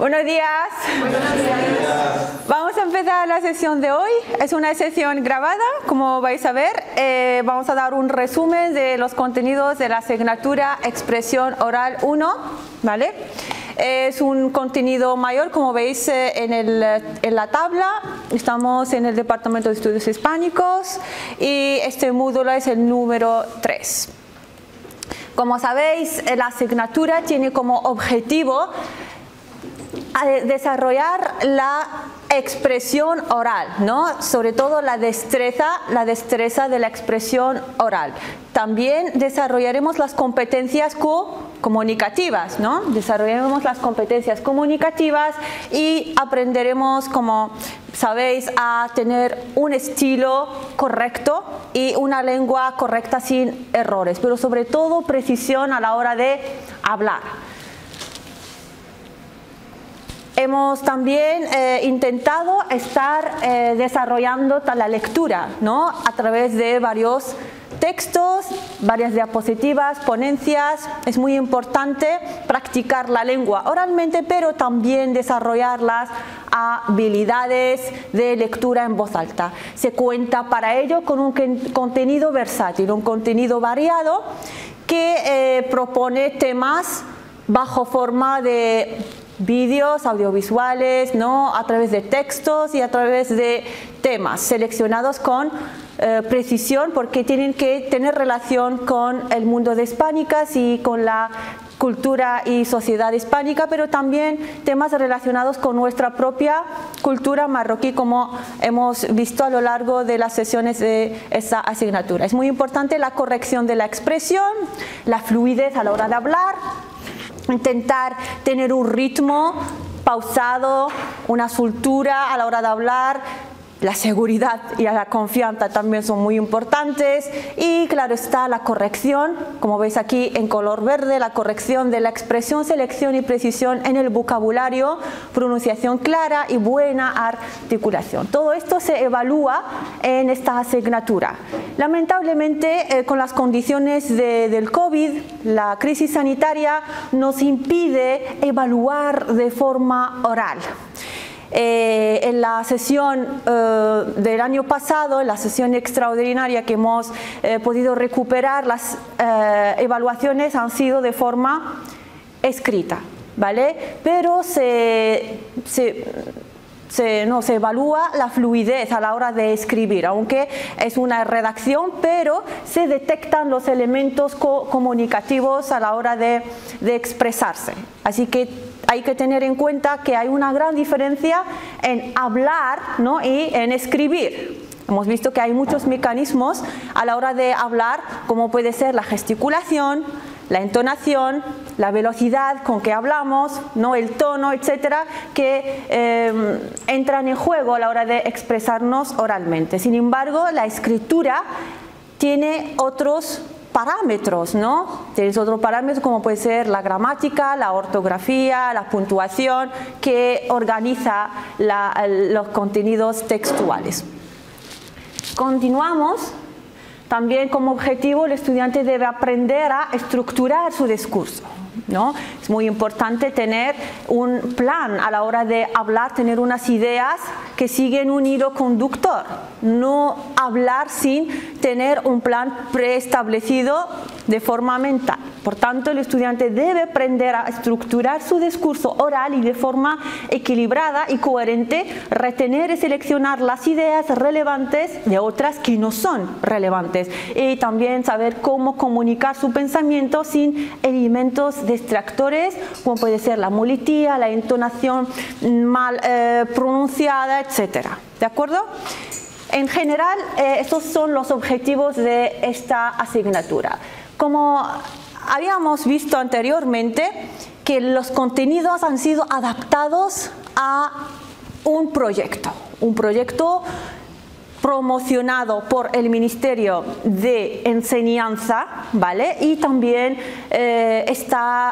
Buenos días. Buenos días. Vamos a empezar la sesión de hoy. Es una sesión grabada, como vais a ver. Vamos a dar un resumen de los contenidos de la asignatura Expresión Oral 1, ¿vale? Es un contenido mayor, como veis en la tabla. Estamos en el Departamento de Estudios Hispánicos y este módulo es el número 3. Como sabéis, la asignatura tiene como objetivo desarrollar la expresión oral, ¿no? Sobre todo la destreza de la expresión oral. También desarrollaremos las competencias comunicativas, ¿no? Desarrollaremos las competencias comunicativas y aprenderemos, como sabéis, a tener un estilo correcto y una lengua correcta sin errores, pero sobre todo precisión a la hora de hablar. Hemos también intentado estar desarrollando la lectura, ¿no? A través de varios textos, varias diapositivas, ponencias. Es muy importante practicar la lengua oralmente, pero también desarrollar las habilidades de lectura en voz alta. Se cuenta para ello con un contenido versátil, un contenido variado que propone temas bajo forma de vídeos, audiovisuales, ¿no? A través de textos y a través de temas seleccionados con precisión, porque tienen que tener relación con el mundo de hispánicas y con la cultura y sociedad hispánica, pero también temas relacionados con nuestra propia cultura marroquí, como hemos visto a lo largo de las sesiones de esta asignatura. Es muy importante la corrección de la expresión, la fluidez a la hora de hablar, intentar tener un ritmo pausado, una soltura a la hora de hablar. La seguridad y la confianza también son muy importantes y claro está la corrección, como veis aquí en color verde, la corrección de la expresión, selección y precisión en el vocabulario, pronunciación clara y buena articulación. Todo esto se evalúa en esta asignatura. Lamentablemente con las condiciones del COVID, la crisis sanitaria nos impide evaluar de forma oral. En la sesión del año pasado, en la sesión extraordinaria que hemos podido recuperar, las evaluaciones han sido de forma escrita, ¿vale? Pero no se evalúa la fluidez a la hora de escribir, aunque es una redacción, pero se detectan los elementos comunicativos a la hora de expresarse. Así que hay que tener en cuenta que hay una gran diferencia en hablar, ¿no? Y en escribir. Hemos visto que hay muchos mecanismos a la hora de hablar, como puede ser la gesticulación, la entonación, la velocidad con que hablamos, ¿no? El tono, etcétera, que entran en juego a la hora de expresarnos oralmente. Sin embargo, la escritura tiene otros parámetros, ¿no? Tienes otros parámetros como puede ser la gramática, la ortografía, la puntuación, que organiza los contenidos textuales. Continuamos. También como objetivo el estudiante debe aprender a estructurar su discurso, ¿no? Es muy importante tener un plan a la hora de hablar, tener unas ideas que siguen un hilo conductor, no hablar sin tener un plan preestablecido de forma mental. Por tanto, el estudiante debe aprender a estructurar su discurso oral y de forma equilibrada y coherente, retener y seleccionar las ideas relevantes de otras que no son relevantes y también saber cómo comunicar su pensamiento sin elementos distractores, como puede ser la muletilla, la entonación mal pronunciada, etcétera. ¿De acuerdo? En general, estos son los objetivos de esta asignatura. Como habíamos visto anteriormente, que los contenidos han sido adaptados a un proyecto promocionado por el Ministerio de Enseñanza, ¿vale? Y también está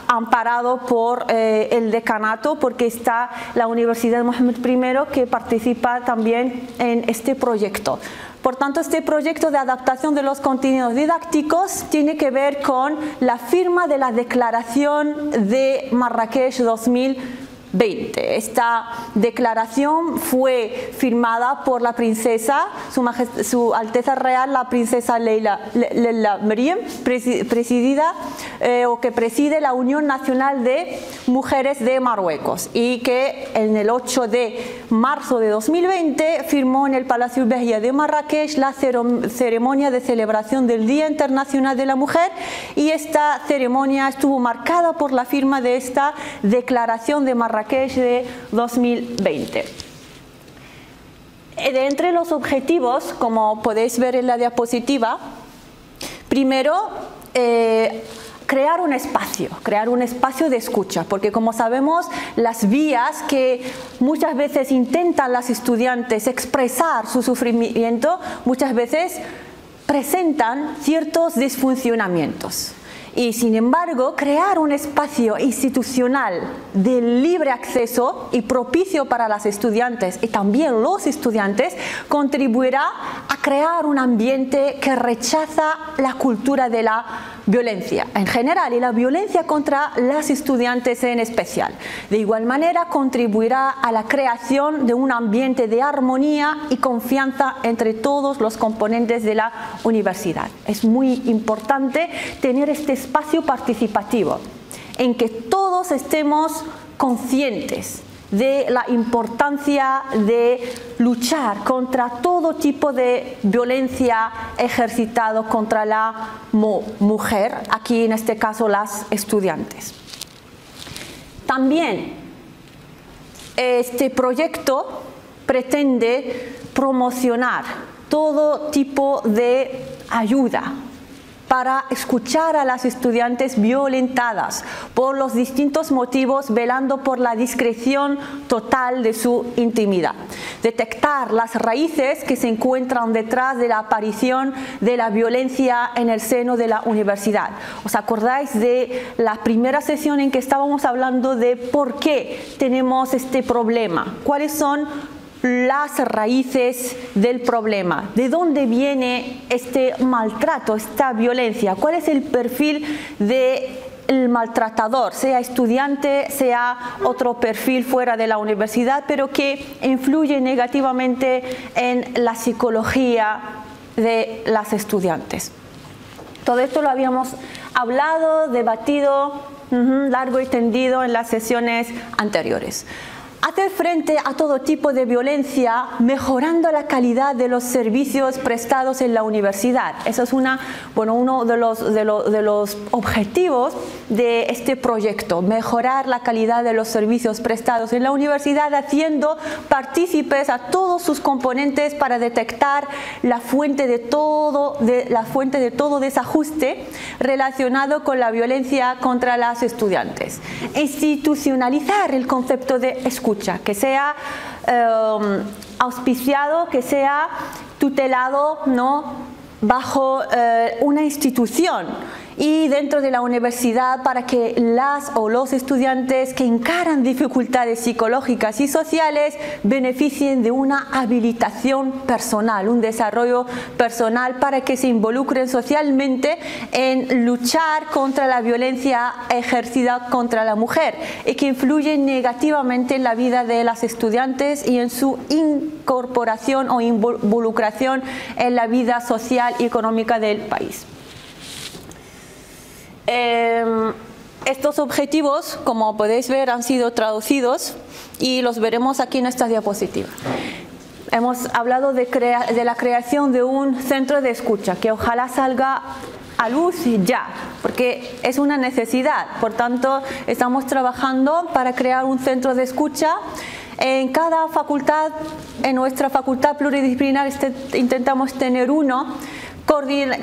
amparado por el decanato, porque está la Universidad Mohammed I que participa también en este proyecto. Por tanto, este proyecto de adaptación de los contenidos didácticos tiene que ver con la firma de la Declaración de Marrakech 2000 Esta declaración fue firmada por la princesa, su Alteza Real, la princesa Leila Meriem, que preside la Unión Nacional de Mujeres de Marruecos, y que en el 8 de marzo de 2020 firmó en el Palacio Behia de Marrakech la ceremonia de celebración del Día Internacional de la Mujer, y esta ceremonia estuvo marcada por la firma de esta declaración de Marrakech de 2020. De entre los objetivos, como podéis ver en la diapositiva, primero, crear un espacio de escucha, porque como sabemos, las vías que muchas veces intentan las estudiantes expresar su sufrimiento, muchas veces presentan ciertos disfuncionamientos. Y sin embargo, crear un espacio institucional de libre acceso y propicio para las estudiantes y también los estudiantes contribuirá a crear un ambiente que rechaza la cultura de la violencia en general y la violencia contra las estudiantes en especial. De igual manera, contribuirá a la creación de un ambiente de armonía y confianza entre todos los componentes de la universidad. Es muy importante tener este espacio participativo en que todos estemos conscientes de la importancia de luchar contra todo tipo de violencia ejercitado contra la mujer, aquí en este caso las estudiantes. También este proyecto pretende promocionar todo tipo de ayuda para escuchar a las estudiantes violentadas por los distintos motivos, velando por la discreción total de su intimidad. Detectar las raíces que se encuentran detrás de la aparición de la violencia en el seno de la universidad. ¿Os acordáis de la primera sesión en que estábamos hablando de por qué tenemos este problema? ¿Cuáles son las raíces del problema? ¿De dónde viene este maltrato, esta violencia? ¿Cuál es el perfil del maltratador, sea estudiante, sea otro perfil fuera de la universidad, pero que influye negativamente en la psicología de las estudiantes? Todo esto lo habíamos hablado, debatido largo y tendido en las sesiones anteriores. Hacer frente a todo tipo de violencia mejorando la calidad de los servicios prestados en la universidad. Eso es uno de los objetivos de este proyecto, mejorar la calidad de los servicios prestados en la universidad, haciendo partícipes a todos sus componentes para detectar la fuente de todo desajuste relacionado con la violencia contra las estudiantes. Institucionalizar el concepto de escucha, que sea auspiciado, que sea tutelado, ¿no?, bajo una institución y dentro de la universidad, para que las o los estudiantes que encaran dificultades psicológicas y sociales beneficien de una habilitación personal, un desarrollo personal, para que se involucren socialmente en luchar contra la violencia ejercida contra la mujer y que influye negativamente en la vida de las estudiantes y en su incorporación o involucración en la vida social y económica del país. Estos objetivos, como podéis ver, han sido traducidos y los veremos aquí en esta diapositiva. Hemos hablado de la creación de un centro de escucha que ojalá salga a luz ya, porque es una necesidad. Por tanto, estamos trabajando para crear un centro de escucha. En cada facultad, en nuestra facultad pluridisciplinar, intentamos tener uno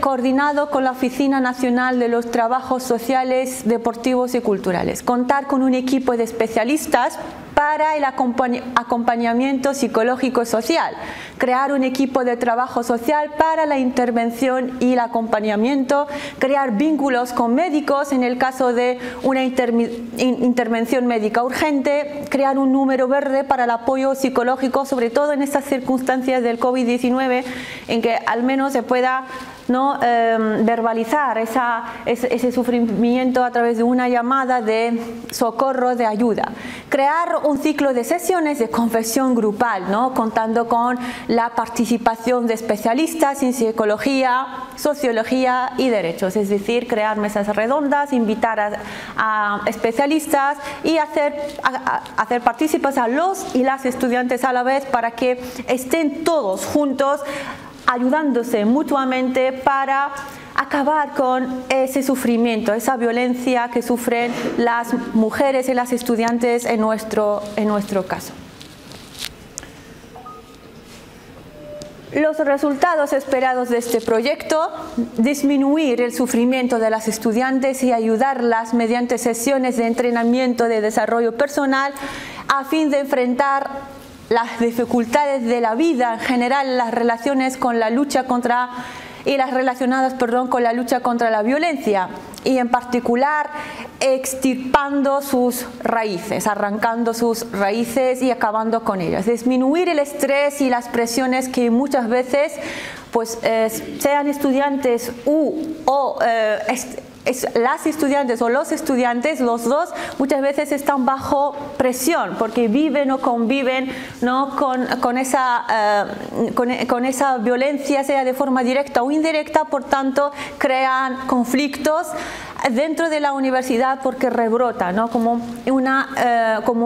coordinado con la Oficina Nacional de los Trabajos Sociales, Deportivos y Culturales. Contar con un equipo de especialistas para el acompañamiento psicológico y social. Crear un equipo de trabajo social para la intervención y el acompañamiento. Crear vínculos con médicos en el caso de una intervención médica urgente. Crear un número verde para el apoyo psicológico, sobre todo en estas circunstancias del COVID-19, en que al menos se pueda verbalizar ese sufrimiento a través de una llamada de socorro, de ayuda. crear un ciclo de sesiones de confesión grupal, ¿no? Contando con la participación de especialistas en psicología, sociología y derechos, es decir, crear mesas redondas, invitar a especialistas y hacer partícipes a los y las estudiantes a la vez para que estén todos juntos ayudándose mutuamente para acabar con ese sufrimiento, esa violencia que sufren las mujeres y las estudiantes en nuestro caso. Los resultados esperados de este proyecto: disminuir el sufrimiento de las estudiantes y ayudarlas mediante sesiones de entrenamiento de desarrollo personal a fin de enfrentar las dificultades de la vida en general, las relaciones con la lucha contra y las relacionadas, con la lucha contra la violencia, y en particular extirpando sus raíces, arrancando sus raíces y acabando con ellas. Disminuir el estrés y las presiones que muchas veces, pues, sean estudiantes las estudiantes o los estudiantes, los dos, muchas veces están bajo presión porque viven o conviven, ¿no? con esa violencia, sea de forma directa o indirecta, por tanto crean conflictos dentro de la universidad porque rebrota, ¿no? como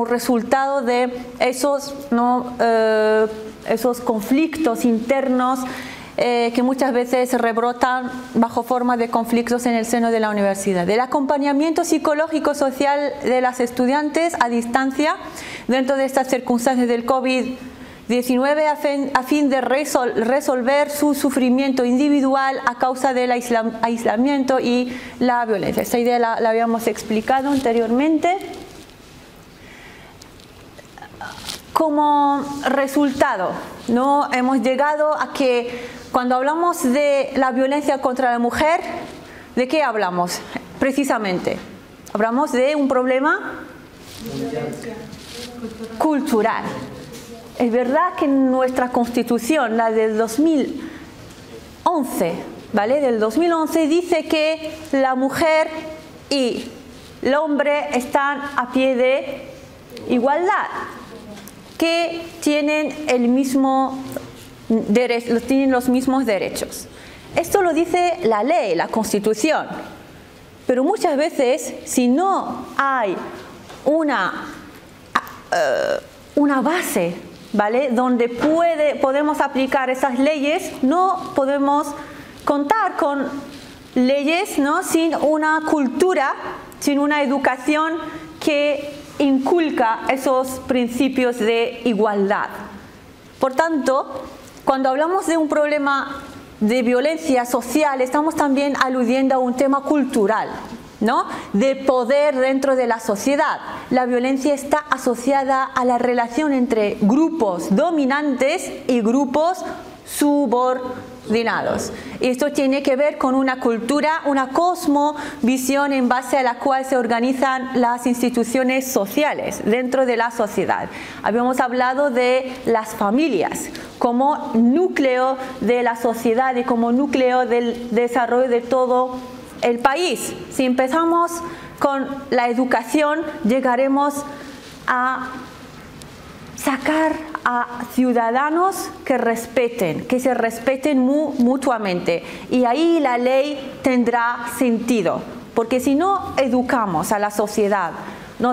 resultado de esos conflictos internos que muchas veces rebrotan bajo forma de conflictos en el seno de la universidad. El acompañamiento psicológico social de las estudiantes a distancia dentro de estas circunstancias del COVID-19 a fin de resolver su sufrimiento individual a causa del aislamiento y la violencia. Esta idea la habíamos explicado anteriormente. Como resultado, ¿no? Hemos llegado a que cuando hablamos de la violencia contra la mujer, ¿de qué hablamos? Precisamente, hablamos de un problema cultural. Es verdad que nuestra Constitución, la del 2011, ¿vale? Del 2011, dice que la mujer y el hombre están a pie de igualdad, que tienen tienen los mismos derechos. Esto lo dice la ley, la Constitución. Pero muchas veces, si no hay una base, ¿vale?, donde podemos aplicar esas leyes, no podemos contar con leyes, ¿no?, sin una cultura, sin una educación que inculca esos principios de igualdad. Por tanto, cuando hablamos de un problema de violencia social, estamos también aludiendo a un tema cultural, ¿no?, de poder dentro de la sociedad. La violencia está asociada a la relación entre grupos dominantes y grupos subordinados. Y esto tiene que ver con una cultura, una cosmovisión en base a la cual se organizan las instituciones sociales dentro de la sociedad. Habíamos hablado de las familias como núcleo de la sociedad y como núcleo del desarrollo de todo el país. Si empezamos con la educación, llegaremos a sacar a ciudadanos que se respeten mutuamente, y ahí la ley tendrá sentido, porque si no educamos a la sociedad,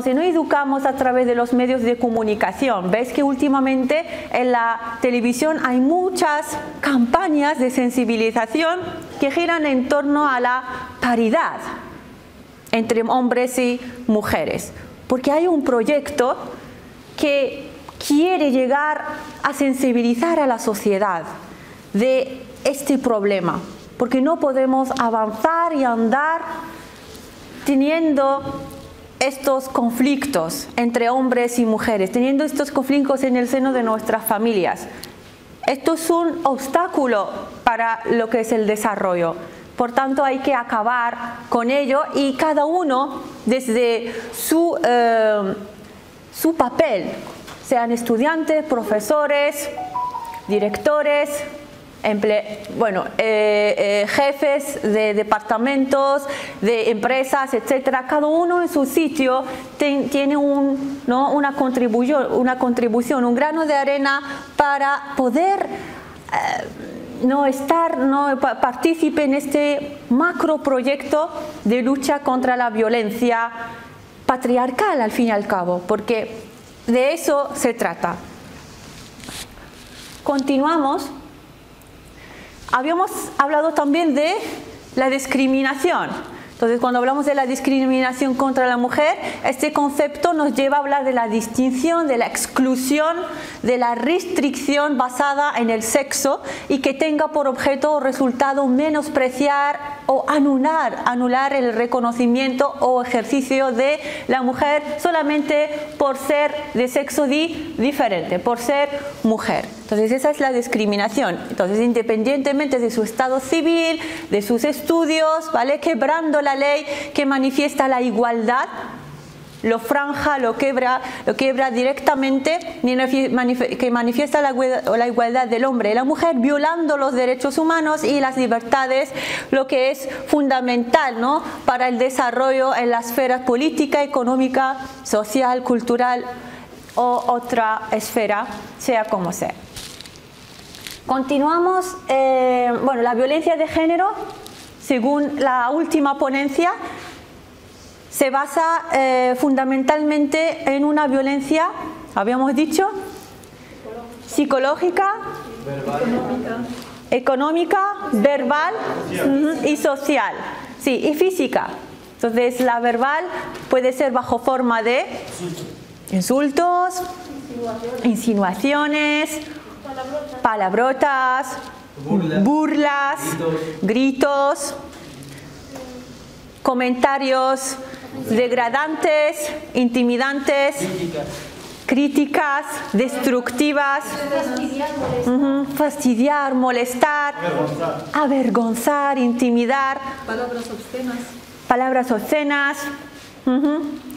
si no educamos a través de los medios de comunicación, ves que últimamente en la televisión hay muchas campañas de sensibilización que giran en torno a la paridad entre hombres y mujeres, porque hay un proyecto que quiere llegar a sensibilizar a la sociedad de este problema, porque no podemos avanzar y andar teniendo estos conflictos entre hombres y mujeres, teniendo estos conflictos en el seno de nuestras familias. Esto es un obstáculo para lo que es el desarrollo. Por tanto, hay que acabar con ello, y cada uno desde su papel, sean estudiantes, profesores, directores, jefes de departamentos, de empresas, etcétera. Cada uno en su sitio tiene una contribución, un grano de arena para poder partícipe en este macro proyecto de lucha contra la violencia patriarcal, al fin y al cabo, porque de eso se trata. Continuamos. Habíamos hablado también de la discriminación. Entonces, cuando hablamos de la discriminación contra la mujer, este concepto nos lleva a hablar de la distinción, de la exclusión, de la restricción basada en el sexo y que tenga por objeto o resultado menospreciar o anular el reconocimiento o ejercicio de la mujer solamente por ser de sexo diferente, por ser mujer. Entonces, esa es la discriminación. Entonces, independientemente de su estado civil, de sus estudios, ¿vale? Quebrando la ley que manifiesta la igualdad, lo franja, lo quebra directamente, que manifiesta la igualdad del hombre y la mujer, violando los derechos humanos y las libertades, lo que es fundamental, ¿no?, para el desarrollo en la esfera política, económica, social, cultural o otra esfera, sea como sea. Continuamos. La violencia de género, según la última ponencia, se basa fundamentalmente en una violencia, habíamos dicho, psicológica, económica, verbal y social, sí, y física. Entonces, la verbal puede ser bajo forma de insultos, insinuaciones, palabrotas, burlas, gritos, comentarios degradantes, intimidantes, críticas, destructivas, fastidiar, molestar, avergonzar, intimidar, palabras obscenas,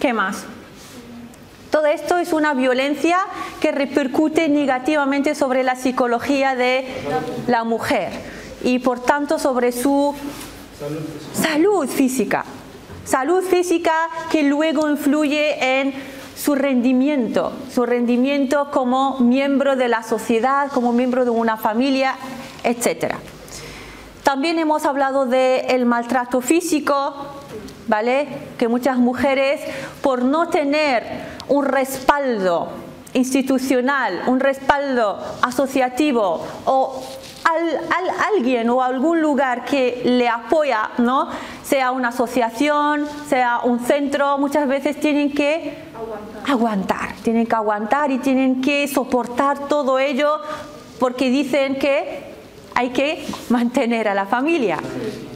¿qué más? Todo esto es una violencia que repercute negativamente sobre la psicología de la mujer y por tanto sobre su salud física. Salud física que luego influye en su rendimiento como miembro de la sociedad, como miembro de una familia, etc. También hemos hablado del maltrato físico, ¿vale? Que muchas mujeres, por no tener un respaldo institucional, un respaldo asociativo o alguien o algún lugar que le apoya, ¿no?, sea una asociación, sea un centro, muchas veces tienen que aguantar y tienen que soportar todo ello porque dicen que hay que mantener a la familia,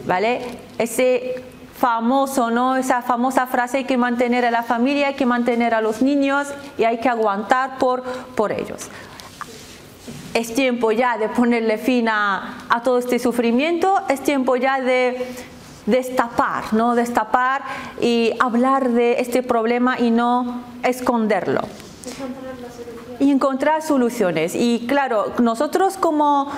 ¿vale? Ese famoso, ¿no?, esa famosa frase, hay que mantener a la familia, hay que mantener a los niños y hay que aguantar por ellos. Es tiempo ya de ponerle fin a todo este sufrimiento, es tiempo ya de destapar, ¿no?, destapar y hablar de este problema y no esconderlo. Y encontrar soluciones. Y claro, nosotros como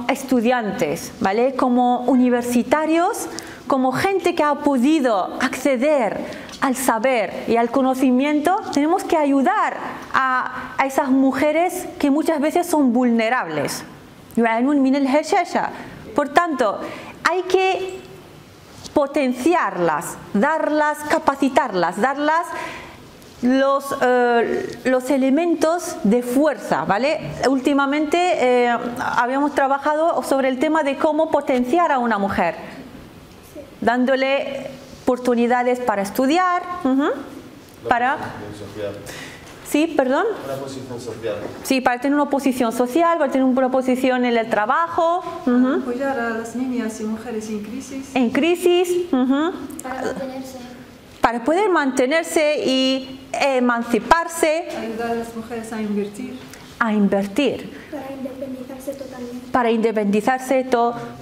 estudiantes, ¿vale?, como universitarios, como gente que ha podido acceder al saber y al conocimiento, tenemos que ayudar a esas mujeres que muchas veces son vulnerables. Por tanto, hay que potenciarlas, capacitarlas, darlas los elementos de fuerza, ¿vale? Últimamente habíamos trabajado sobre el tema de cómo potenciar a una mujer, dándole oportunidades para estudiar, para... Sí, perdón. Una posición social. Sí, para tener una posición social, para tener una posición en el trabajo. Apoyar a las niñas y mujeres en crisis. En crisis. Para mantenerse. Para poder mantenerse y emanciparse. Ayudar a las mujeres a invertir. A invertir. Para independizarse totalmente. Para independizarse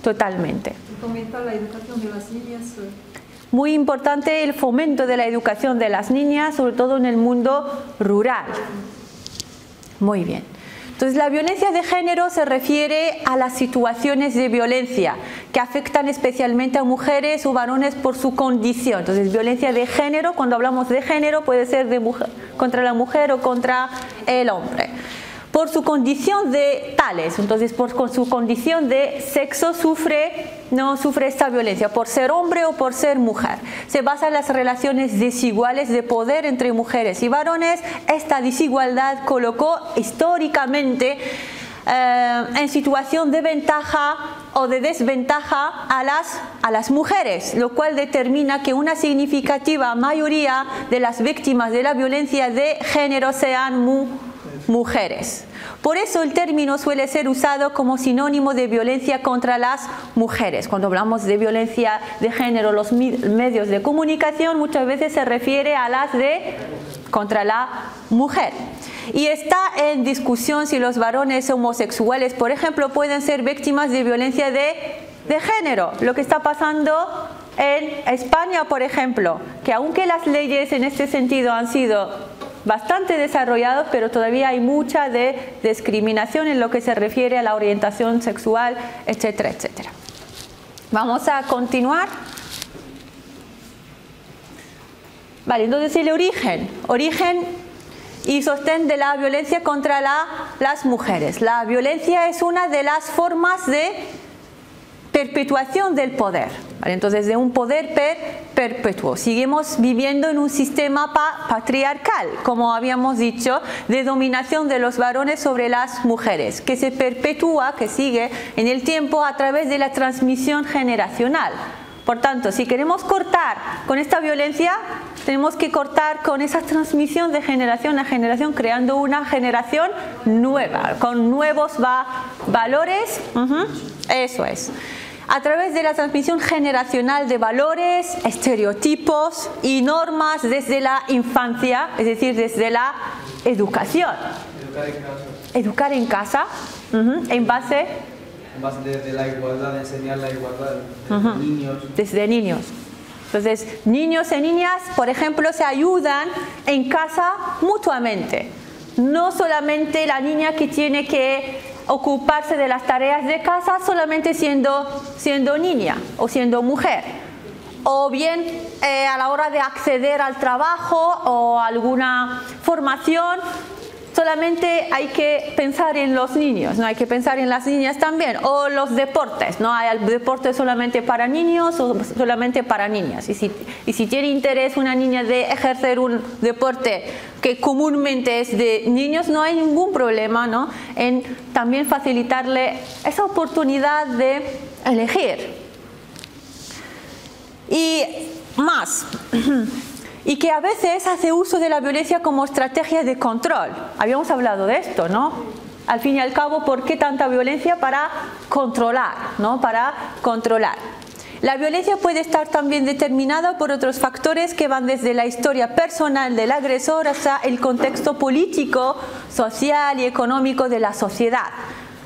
totalmente. Y fomentar la educación de las niñas. Muy importante el fomento de la educación de las niñas, sobre todo en el mundo rural. Muy bien. Entonces, la violencia de género se refiere a las situaciones de violencia que afectan especialmente a mujeres o varones por su condición. Entonces, violencia de género, cuando hablamos de género, puede ser de mujer, contra la mujer o contra el hombre. Por su condición de tales, entonces con su condición de sexo no sufre esta violencia, por ser hombre o por ser mujer. Se basa en las relaciones desiguales de poder entre mujeres y varones. Esta desigualdad colocó históricamente en situación de ventaja o de desventaja a las mujeres, lo cual determina que una significativa mayoría de las víctimas de la violencia de género sean mujeres. Por eso el término suele ser usado como sinónimo de violencia contra las mujeres. Cuando hablamos de violencia de género, los medios de comunicación muchas veces se refiere a las de contra la mujer. Y está en discusión si los varones homosexuales, por ejemplo, pueden ser víctimas de violencia de género. Lo que está pasando en España, por ejemplo, que aunque las leyes en este sentido han sido bastante desarrollados, pero todavía hay mucha discriminación en lo que se refiere a la orientación sexual, etcétera, etcétera. Vamos a continuar. Vale, entonces el origen y sostén de la violencia contra las mujeres. La violencia es una de las formas de perpetuación del poder, ¿vale? Entonces, de un poder perpetuo. Seguimos viviendo en un sistema patriarcal, como habíamos dicho, de dominación de los varones sobre las mujeres, que se perpetúa, que sigue en el tiempo a través de la transmisión generacional. Por tanto, si queremos cortar con esta violencia, tenemos que cortar con esa transmisión de generación a generación, creando una generación nueva, con nuevos valores. Eso es. A través de la transmisión generacional de valores, estereotipos y normas desde la infancia, es decir, desde la educación. Educar en casa, en base de la igualdad, enseñar la igualdad desde niños. Entonces, niños y niñas, por ejemplo, se ayudan en casa mutuamente. No solamente la niña que tiene que ocuparse de las tareas de casa solamente siendo niña o siendo mujer, o bien a la hora de acceder al trabajo o alguna formación solamente hay que pensar en los niños, no hay que pensar en las niñas también, o los deportes, no hay deporte solamente para niños o solamente para niñas, y si tiene interés una niña de ejercer un deporte que comúnmente es de niños, no hay ningún problema, ¿no?, en también facilitarle esa oportunidad de elegir. Y más, y que a veces hace uso de la violencia como estrategia de control. Habíamos hablado de esto, ¿no? Al fin y al cabo, ¿por qué tanta violencia? Para controlar, ¿no? Para controlar. La violencia puede estar también determinada por otros factores que van desde la historia personal del agresor hasta el contexto político, social y económico de la sociedad.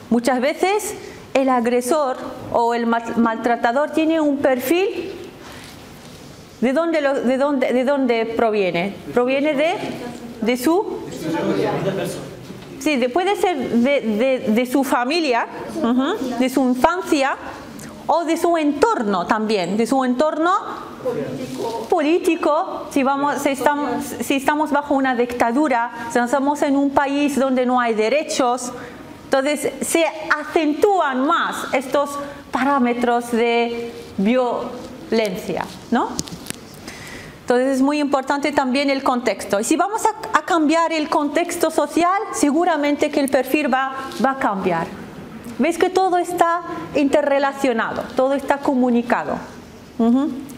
Muchas veces el agresor o el maltratador tiene un perfil. ¿De dónde proviene? Proviene de su... Sí, puede ser de su familia, de su infancia, o de su entorno también, de su entorno político. Si estamos bajo una dictadura, si estamos en un país donde no hay derechos, entonces se acentúan más estos parámetros de violencia, ¿no? Entonces es muy importante también el contexto. Y si vamos a cambiar el contexto social, seguramente que el perfil va a cambiar. ¿Veis que todo está interrelacionado? Todo está comunicado.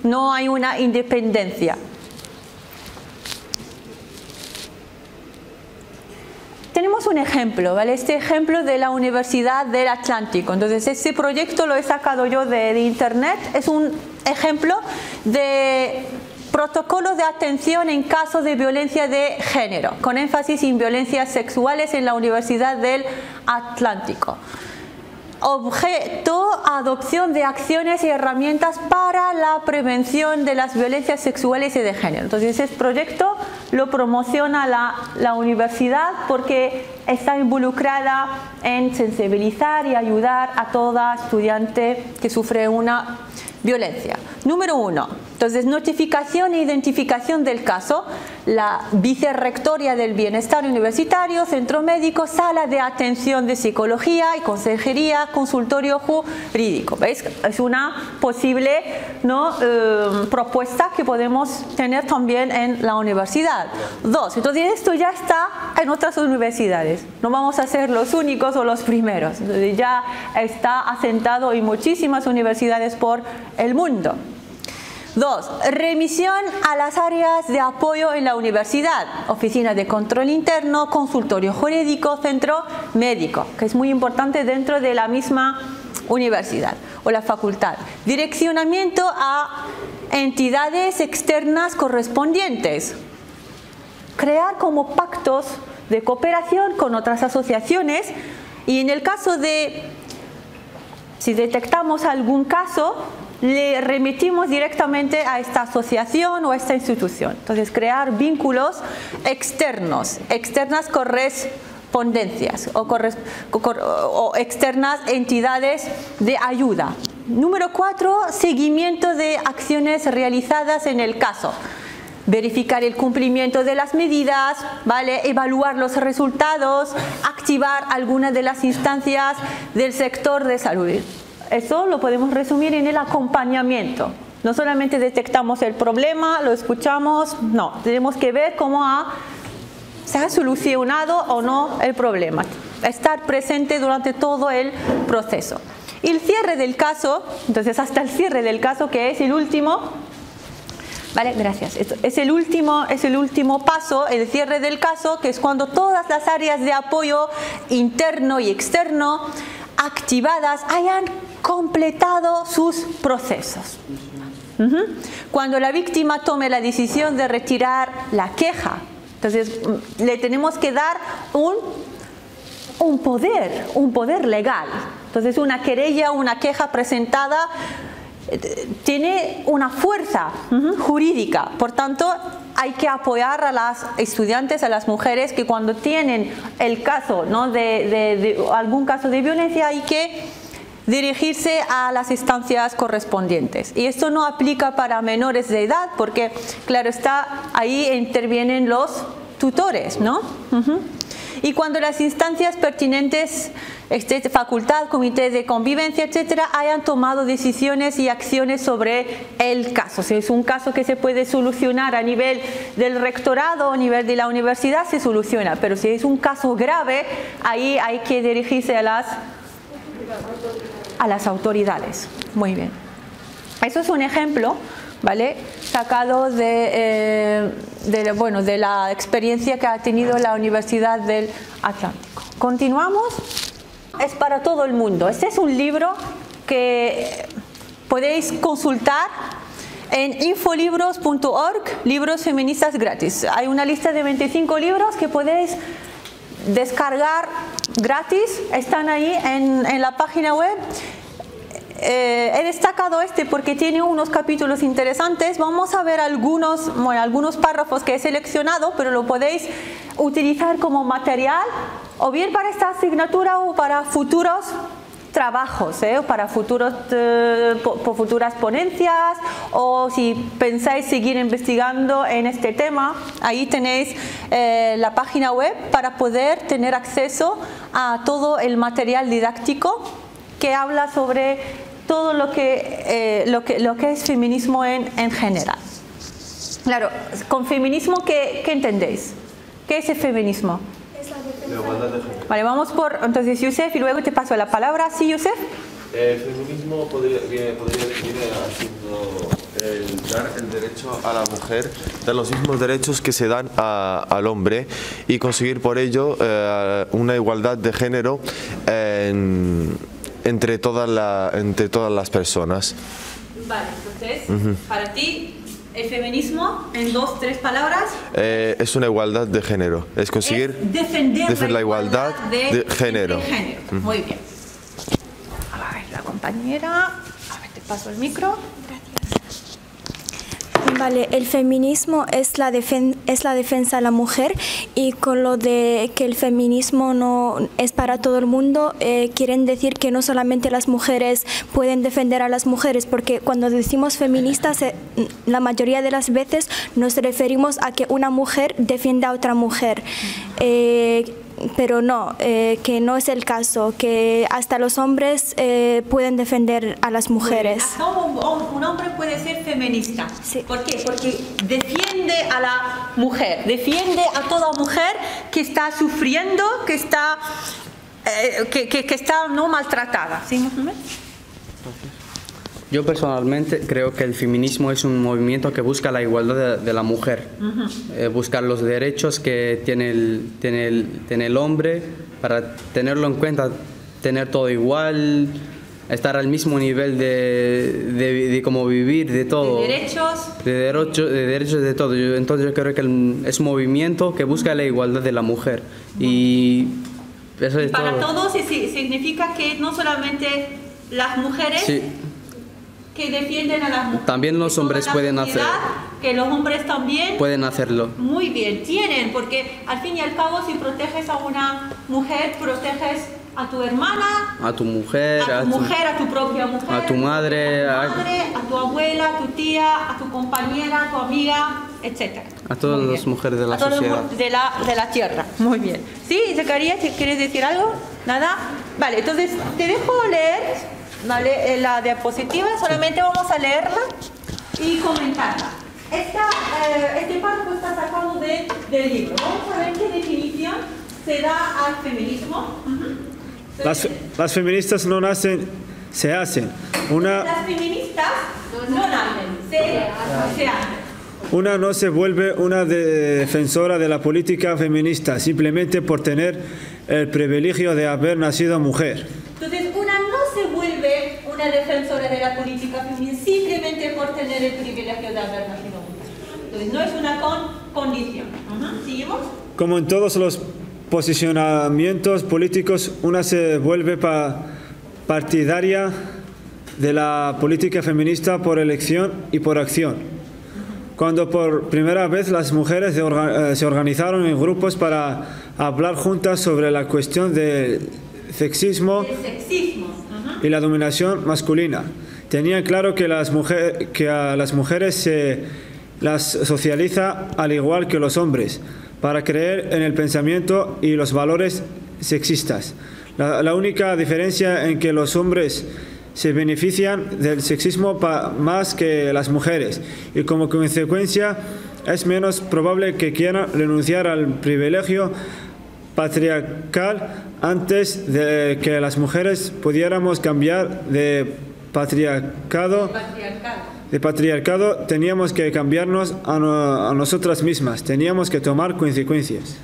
No hay una independencia. Tenemos un ejemplo, ¿vale? Este ejemplo de la Universidad del Atlántico. Entonces, este proyecto lo he sacado yo de internet. Es un ejemplo de protocolo de atención en casos de violencia de género, con énfasis en violencias sexuales en la Universidad del Atlántico. Objeto: adopción de acciones y herramientas para la prevención de las violencias sexuales y de género. Entonces, es proyecto lo promociona la universidad porque está involucrada en sensibilizar y ayudar a toda estudiante que sufre una violencia. Número 1. Entonces, notificación e identificación del caso. La vicerrectoria del bienestar universitario, centro médico, sala de atención de psicología y consejería, consultorio jurídico. ¿Veis? Es una posible, ¿no? Propuesta que podemos tener también en la universidad. 2. Entonces, esto ya está en otras universidades. No vamos a ser los únicos o los primeros. Entonces, ya está asentado en muchísimas universidades por el mundo. 2. Remisión a las áreas de apoyo en la universidad, oficina de control interno, consultorio jurídico, centro médico, que es muy importante dentro de la misma universidad o la facultad. Direccionamiento a entidades externas correspondientes. Crear como pactos de cooperación con otras asociaciones y en el caso de, si detectamos algún caso, le remitimos directamente a esta asociación o a esta institución. Entonces, crear vínculos externos, externas correspondencias o externas entidades de ayuda. Número 4, seguimiento de acciones realizadas en el caso. Verificar el cumplimiento de las medidas, ¿vale? Evaluar los resultados, activar algunas de las instancias del sector de salud. Eso lo podemos resumir en el acompañamiento. No solamente detectamos el problema, lo escuchamos, no. Tenemos que ver cómo se ha solucionado o no el problema. Estar presente durante todo el proceso. Y el cierre del caso, entonces hasta el cierre del caso, que es el último, vale, gracias. Es el último paso, el cierre del caso, que es cuando todas las áreas de apoyo interno y externo activadas hayan completado sus procesos. Cuando la víctima tome la decisión de retirar la queja, entonces le tenemos que dar un poder legal. Entonces, una querella, una queja presentada tiene una fuerza jurídica. Por tanto, hay que apoyar a las estudiantes, a las mujeres que cuando tienen el caso, ¿no? de algún caso de violencia, hay que dirigirse a las instancias correspondientes. Y esto no aplica para menores de edad porque, claro está, ahí intervienen los tutores, ¿no? Y cuando las instancias pertinentes, facultad, comité de convivencia, etcétera, hayan tomado decisiones y acciones sobre el caso. Si es un caso que se puede solucionar a nivel del rectorado o a nivel de la universidad, se soluciona. Pero si es un caso grave, ahí hay que dirigirse a las autoridades. Muy bien. Eso es un ejemplo, ¿vale? Sacado de la experiencia que ha tenido la Universidad del Atlántico. Continuamos. Es para todo el mundo. Este es un libro que podéis consultar en infolibros.org, libros feministas gratis. Hay una lista de 25 libros que podéis descargar gratis, están ahí en la página web. He destacado porque tiene unos capítulos interesantes. Vamos a ver algunos párrafos que he seleccionado, pero lo podéis utilizar como material o bien para esta asignatura o para futuros trabajos, para futuras ponencias, o si pensáis seguir investigando en este tema, ahí tenéis la página web para poder tener acceso a todo el material didáctico que habla sobre todo lo que es feminismo en general. Claro, con feminismo, ¿qué entendéis? ¿Qué es el feminismo? La igualdad de género. Vale, vamos por entonces Yusef y luego te paso la palabra. ¿Sí, Yusef? El feminismo podría definir dar el derecho a la mujer, dar los mismos derechos que se dan al hombre y conseguir por ello una igualdad de género entre todas las personas. Vale, entonces, para ti, el feminismo, en 2, 3 palabras, es una igualdad de género, es conseguir defender la igualdad de género. Muy bien. A ver, la compañera, a ver, te paso el micro. Gracias. Vale, el feminismo es la defensa de la mujer, y con lo de que el feminismo no es para todo el mundo, quieren decir que no solamente las mujeres pueden defender a las mujeres, porque cuando decimos feministas, la mayoría de las veces nos referimos a que una mujer defiende a otra mujer. Pero no, que no es el caso, que hasta los hombres pueden defender a las mujeres. Hasta un hombre puede ser feminista. Sí. ¿Por qué? Porque defiende a la mujer, defiende a toda mujer que está sufriendo, que está no maltratada. ¿Sí, Mohamed? Yo personalmente creo que el feminismo es un movimiento que busca la igualdad de la mujer, buscar los derechos que tiene el hombre, para tenerlo en cuenta, tener todo igual, estar al mismo nivel de cómo vivir, de todo. De derechos. De derechos de todo. Entonces yo creo que es un movimiento que busca la igualdad de la mujer. Y eso es para todo. todos significa que no solamente las mujeres... Sí. Que defienden a las mujeres. También los hombres pueden hacer. Que los hombres también pueden hacerlo. Muy bien, tienen, porque al fin y al cabo si proteges a una mujer, proteges a tu hermana, a tu mujer, a tu propia mujer, a tu madre, a tu abuela, a tu tía, a tu compañera, a tu amiga, etc. A todas las mujeres de la sociedad. De la tierra. Muy bien. ¿Sí, Zacarías, quieres decir algo? ¿Nada? Vale, entonces te dejo leer. Vale, la diapositiva, solamente vamos a leerla y comentarla. Este párrafo está sacado del libro. Vamos a ver qué definición se da al feminismo. Las feministas no nacen, se hacen. Las feministas no nacen, se hacen. Una no se vuelve una defensora de la política feminista simplemente por tener el privilegio de haber nacido mujer. Entonces, una no se vuelve una defensora de la política feminista simplemente por tener el privilegio de haber nacido mujer. Entonces, no es una condición. ¿Seguimos? Como en todos los posicionamientos políticos, una se vuelve partidaria de la política feminista por elección y por acción. Cuando por primera vez las mujeres se organizaron en grupos para hablar juntas sobre la cuestión del sexismo y la dominación masculina, tenían claro que a las mujeres se las socializa al igual que los hombres, para creer en el pensamiento y los valores sexistas. La única diferencia en que los hombres se benefician del sexismo más que las mujeres, y como consecuencia es menos probable que quieran renunciar al privilegio patriarcal antes de que las mujeres pudiéramos cambiar de patriarcado. Teníamos que cambiarnos a nosotras mismas, teníamos que tomar consecuencias.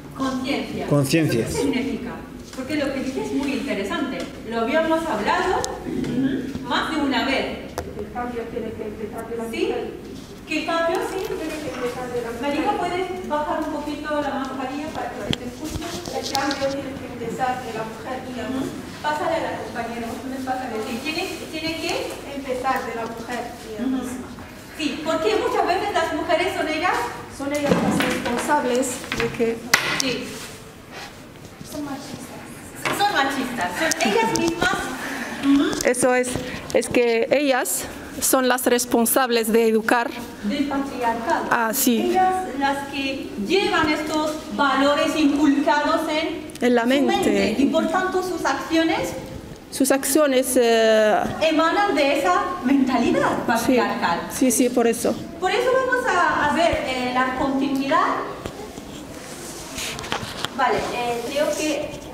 Conciencia. ¿Qué significa? Porque lo que dice es muy interesante. Lo habíamos hablado más de una vez. El cambio tiene que empezar de la mujer. ¿Sí? ¿Qué cambio? Sí. Tiene que empezar de la mujer. Marika, ¿puedes bajar un poquito la mascarilla para que te escuche? El cambio tiene que empezar de la mujer. Pásale a la compañera, pásale. Sí, tiene que empezar de la mujer misma. Sí, porque muchas veces las mujeres son ellas las responsables de que... Sí. Son machistas. Son ellas mismas. Eso es que ellas son las responsables de educar. Del patriarcado. Ah, sí. Ellas las que llevan estos valores inculcados en la su mente. Y por tanto sus acciones emanan de esa mentalidad patriarcal. Sí, por eso. Por eso vamos a ver la continuidad. Vale, creo que...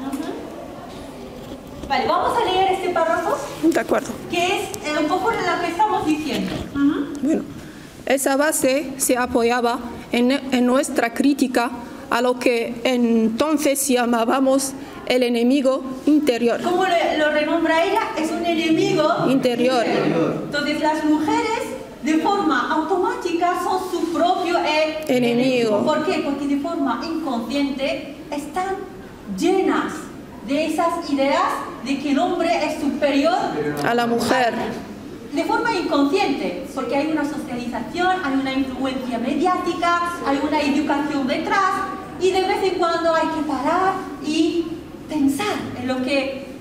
Vale, vamos a leer este párrafo. De acuerdo. Que es un poco lo que estamos diciendo. Bueno, esa base se apoyaba en nuestra crítica a lo que entonces llamábamos el enemigo interior. Como lo renombra ella, es un enemigo interior. Entonces las mujeres de forma automática son su propio enemigo. ¿Por qué? Porque de forma inconsciente están llenas de esas ideas de que el hombre es superior a la mujer. de forma inconsciente, porque hay una socialización, hay una influencia mediática, hay una educación detrás, y de vez en cuando hay que parar y pensar en lo que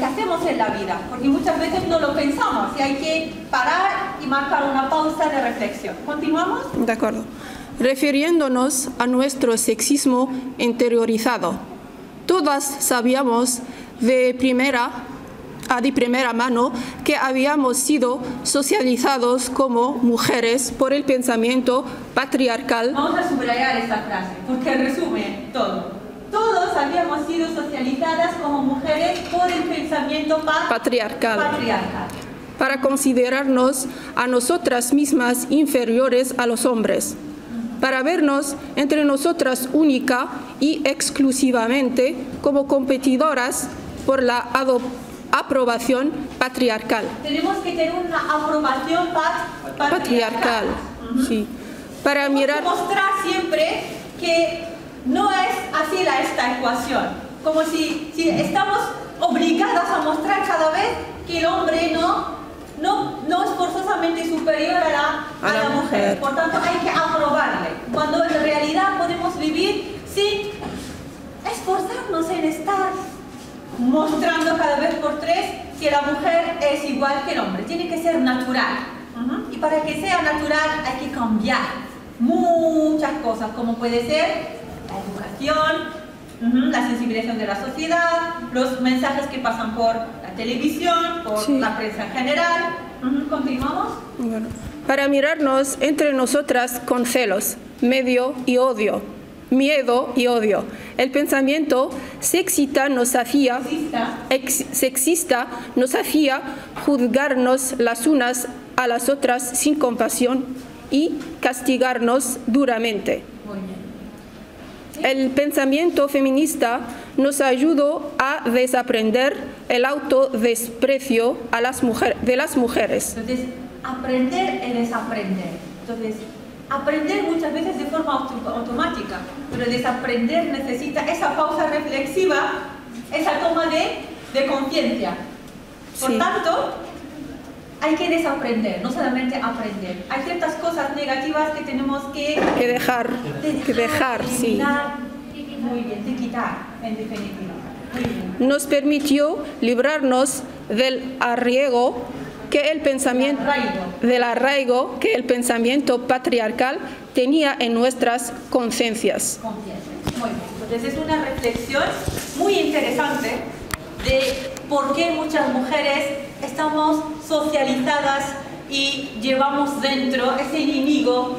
hacemos en la vida, porque muchas veces no lo pensamos y hay que parar y marcar una pausa de reflexión. ¿Continuamos? De acuerdo. Refiriéndonos a nuestro sexismo interiorizado, todas sabíamos de primera mano que habíamos sido socializados como mujeres por el pensamiento patriarcal. Vamos a subrayar esta frase porque resume todo. Todos habíamos sido socializadas como mujeres por el pensamiento patriarcal. Para considerarnos a nosotras mismas inferiores a los hombres, para vernos entre nosotras única y exclusivamente como competidoras por la aprobación patriarcal. Tenemos que tener una aprobación patriarcal. Sí. Para mirar, mostrar siempre que no es así esta ecuación, como si estamos obligadas a mostrar cada vez que el hombre no es forzosamente superior a la mujer. Por tanto, hay que aprobarle, cuando en realidad podemos vivir sin esforzarnos en estar mostrando cada vez por tres que la mujer es igual que el hombre. Tiene que ser natural. Y para que sea natural hay que cambiar muchas cosas, como puede ser la educación, la sensibilización de la sociedad, los mensajes que pasan por la televisión, por la prensa en general. ¿Continuamos? Bueno, para mirarnos entre nosotras con celos, miedo y odio. El pensamiento sexista nos hacía juzgarnos las unas a las otras sin compasión y castigarnos duramente. El pensamiento feminista nos ayudó a desaprender el autodesprecio de las mujeres. Entonces, aprender es desaprender. Entonces, aprender muchas veces de forma automática, pero desaprender necesita esa pausa reflexiva, esa toma de conciencia. Por tanto, hay que desaprender, no solamente aprender. Hay ciertas cosas negativas que tenemos que dejar, sí. Muy bien, de quitar, en definitiva. Muy bien. Nos permitió librarnos del arraigo que el pensamiento patriarcal tenía en nuestras conciencias. Muy bien. Entonces es una reflexión muy interesante de por qué muchas mujeres estamos socializadas y llevamos dentro ese enemigo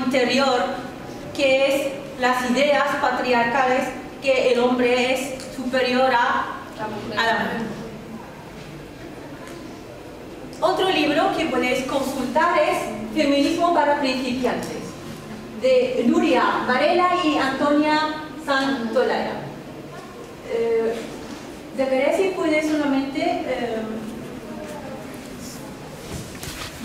interior que es las ideas patriarcales que el hombre es superior a la mujer. Otro libro que podéis consultar es Feminismo para principiantes, de Nuria Varela y Antonia Santolaya. Debería si puedes solamente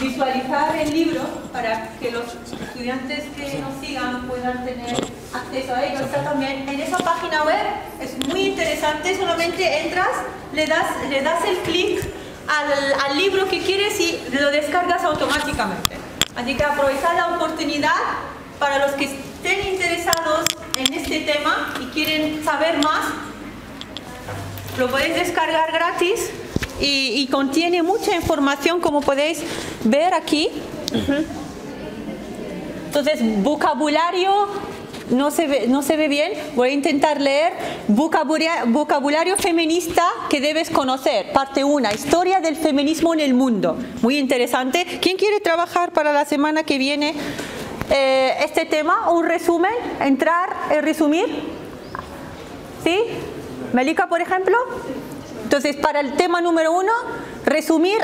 visualizar el libro para que los estudiantes que nos sigan puedan tener acceso a ello. Está también en esa página web, es muy interesante, solamente entras, le das el clic al libro que quieres y lo descargas automáticamente. Así que aprovechad la oportunidad para los que estén interesados en este tema y quieren saber más. Lo podéis descargar gratis y contiene mucha información, como podéis ver aquí. Entonces, vocabulario, no se ve bien, voy a intentar leer. Vocabulario feminista que debes conocer, parte 1, historia del feminismo en el mundo. Muy interesante. ¿Quién quiere trabajar para la semana que viene este tema? Un resumen, resumir. ¿Sí? Melika, por ejemplo. Entonces, para el tema número 1, resumir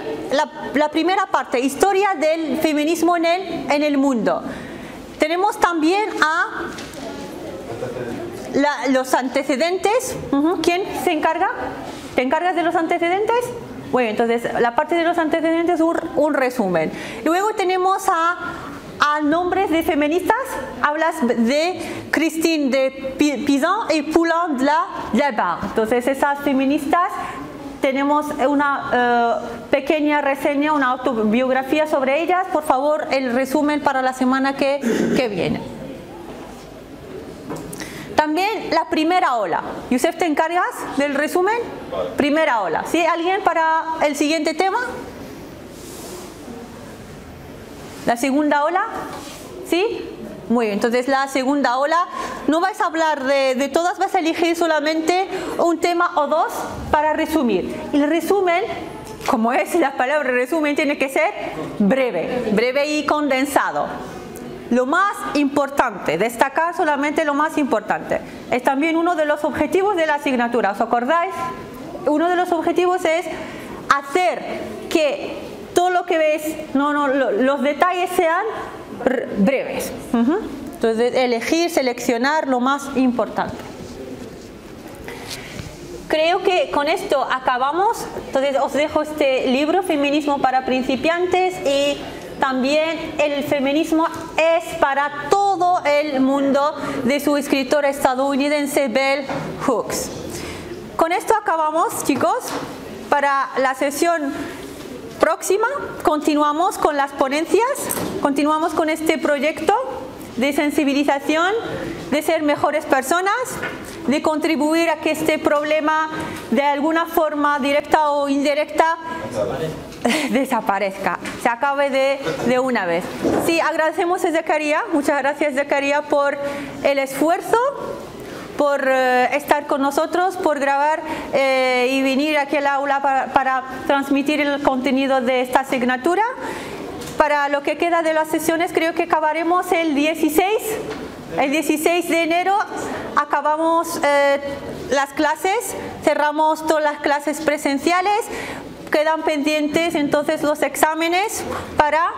la primera parte, historia del feminismo en el mundo. Tenemos también a los antecedentes. ¿Quién se encarga? ¿Te encargas de los antecedentes? Bueno, entonces la parte de los antecedentes es un resumen. Luego tenemos a nombres de feministas. Hablas de Christine de Pizan y Poulain de la Barre. Entonces esas feministas tenemos una pequeña reseña, una autobiografía sobre ellas. Por favor, el resumen para la semana que viene. También la primera ola. Yusef, ¿te encargas del resumen? Primera ola. ¿Sí? ¿Alguien para el siguiente tema? ¿La segunda ola? ¿Sí? Muy bien, entonces la segunda ola, no vais a hablar de todas, vais a elegir solamente un tema o dos para resumir. Y el resumen, como es la palabra resumen, tiene que ser breve, breve y condensado. Lo más importante, destacar solamente lo más importante. Es también uno de los objetivos de la asignatura, ¿os acordáis? Uno de los objetivos es hacer que todo lo que ves, los detalles sean breves. Entonces, elegir, seleccionar lo más importante. Creo que con esto acabamos. Entonces, os dejo este libro, Feminismo para principiantes, y también el feminismo es para todo el mundo, de su escritor estadounidense Bell Hooks. Con esto acabamos, chicos. Para la sesión próxima continuamos con las ponencias, continuamos con este proyecto de sensibilización, de ser mejores personas, de contribuir a que este problema de alguna forma directa o indirecta desaparezca, se acabe de una vez. Sí, agradecemos a Zacarías, muchas gracias Zacarías por el esfuerzo, por estar con nosotros, por grabar y venir aquí al aula para transmitir el contenido de esta asignatura. Para lo que queda de las sesiones, creo que acabaremos el 16 de enero, acabamos las clases, cerramos todas las clases presenciales, quedan pendientes entonces los exámenes para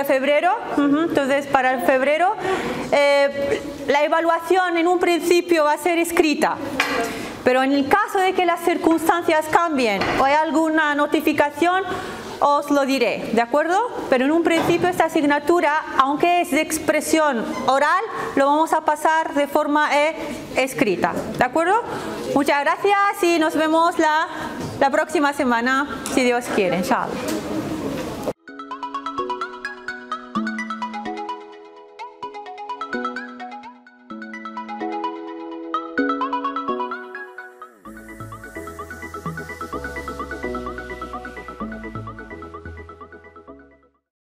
febrero. Entonces, para el febrero la evaluación en un principio va a ser escrita, pero en el caso de que las circunstancias cambien o hay alguna notificación, os lo diré, ¿de acuerdo? Pero en un principio esta asignatura, aunque es de expresión oral, lo vamos a pasar de forma escrita, ¿de acuerdo? Muchas gracias y nos vemos la próxima semana, si Dios quiere, inshallah.